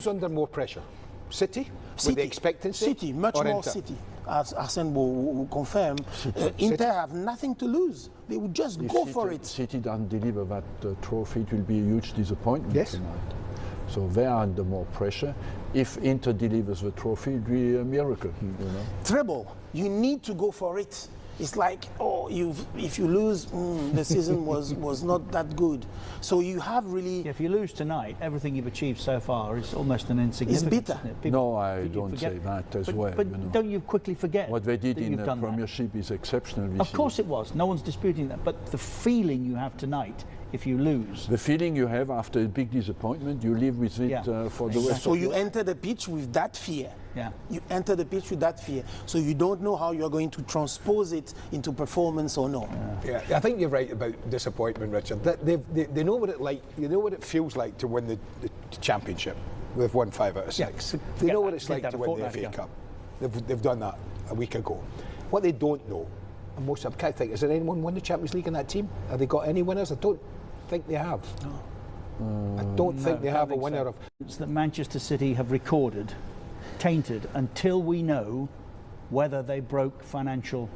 Who's under more pressure? City? With the expectancy? City, much more Inter? City. As Arsène will confirm, Inter have nothing to lose. They would just go for it. City doesn't deliver that trophy, it will be a huge disappointment tonight. So they are under more pressure. If Inter delivers the trophy, it will be a miracle. You know? Treble, you need to go for it. It's like, oh, if you lose, the season was not that good. So you have really... Yeah, if you lose tonight, everything you've achieved so far is almost an insignificant. It's bitter. No, I don't say that as well. But you know. don't you quickly forget what they did in the Premiership is exceptional. Of course it was. No one's disputing that. But the feeling you have tonight, if you lose... The feeling you have after a big disappointment, you live with it for the rest So of you enter the pitch with that fear. Yeah. You enter the pitch with that fear. So you don't know how you're going to transpose it into performance or not. Yeah, I think you're right about disappointment, Richard. They know what it like. You know what it feels like to win the championship. They've won 5 out of 6. Yeah, they know what it's like to win the FA Cup. They've done that a week ago. What they don't know, and most I can't think, is there anyone won the Champions League in that team? Have they got any winners? I don't think they have. No. I don't think they have a winner of. It's that Manchester City have recorded, tainted until we know whether they broke financial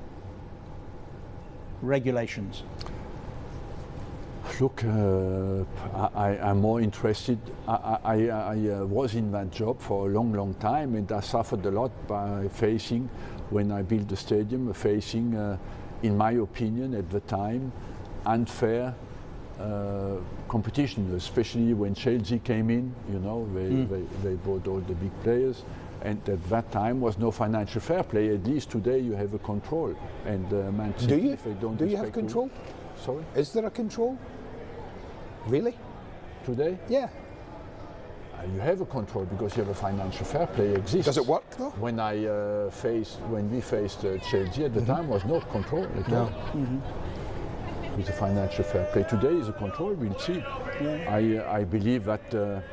regulations. Look, I'm more interested. I was in that job for a long time, and I suffered a lot by facing, when I built the stadium, facing, in my opinion at the time, unfair competition, especially when Chelsea came in. You know, they bought all the big players. And at that time was no financial fair play. At least today you have a control. And Man City, do you? If they don't do you have control? Sorry? Is there a control? Really? Today? Yeah. You have a control because you have a financial fair play exists. Does it work though? When we faced Chelsea at the time was no control at all. With the financial fair play. Today is a control, we'll see. Yeah. I believe that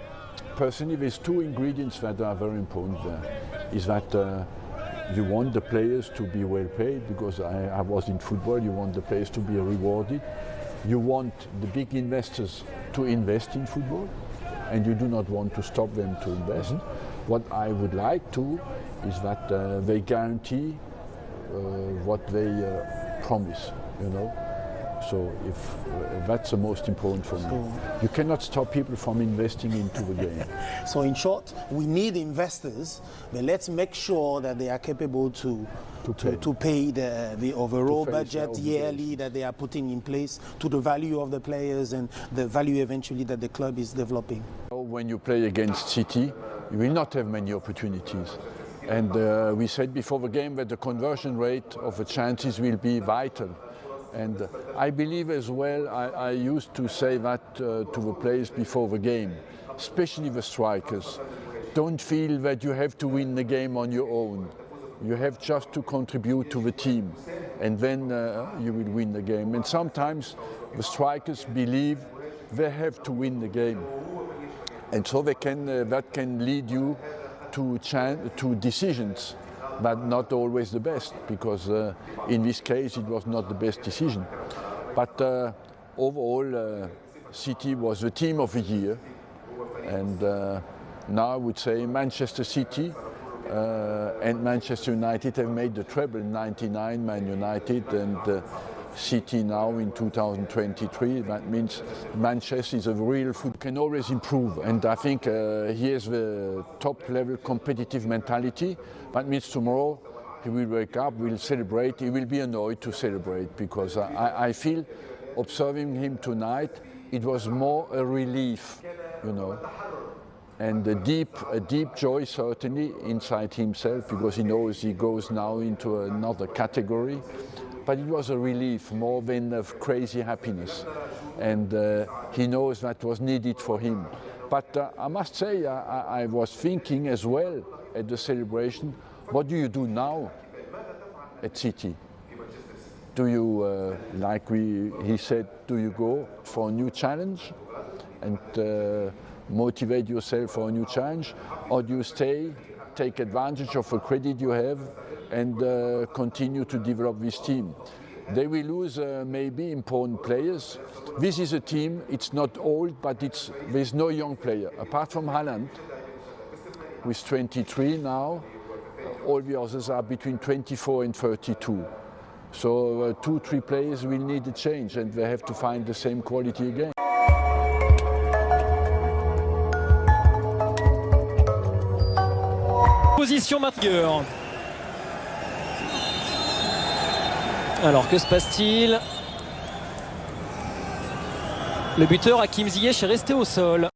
personally, there's 2 ingredients that are very important there. Is that you want the players to be well paid, because I was in football, you want the players to be rewarded. You want the big investors to invest in football, and you do not want to stop them to invest. What I would like to is that they guarantee what they promise, you know. So if that's the most important for me. You cannot stop people from investing into the game. So in short, we need investors, but let's make sure that they are capable to pay the overall budget yearly that they are putting in place to the value of the players and the value eventually that the club is developing. When you play against City, you will not have many opportunities. And we said before the game that the conversion rate of the chances will be vital. And I believe as well, I used to say that to the players before the game, especially the strikers. Don't feel that you have to win the game on your own. You have just to contribute to the team, and then you will win the game. And sometimes the strikers believe they have to win the game. And so they can, that can lead you to decisions, but not always the best, because in this case it was not the best decision. But overall, City was the team of the year, and now I would say Manchester City and Manchester United have made the treble in '99, Man United, and City now in 2023. That means Manchester is a real football, can always improve, and I think he has the top level competitive mentality. That means tomorrow he will wake up, will celebrate, he will be annoyed to celebrate, because I feel observing him tonight, it was more a relief, you know, and a deep joy certainly inside himself, because he knows he goes now into another category. But it was a relief more than a crazy happiness, and he knows that was needed for him. But I must say, I was thinking as well at the celebration, what do you do now at City? Do you, like he said, do you go for a new challenge and motivate yourself for a new challenge, or do you stay, take advantage of the credit you have, and continue to develop this team? They will lose maybe important players. This is a team, it's not old, but there's no young player. Apart from Haaland, with 23 now. All the others are between 24 and 32. So 2-3 players will need a change, and they have to find the same quality again. Position maintenant. Alors que se passe-t-il? Le buteur Hakim Ziyech est resté au sol.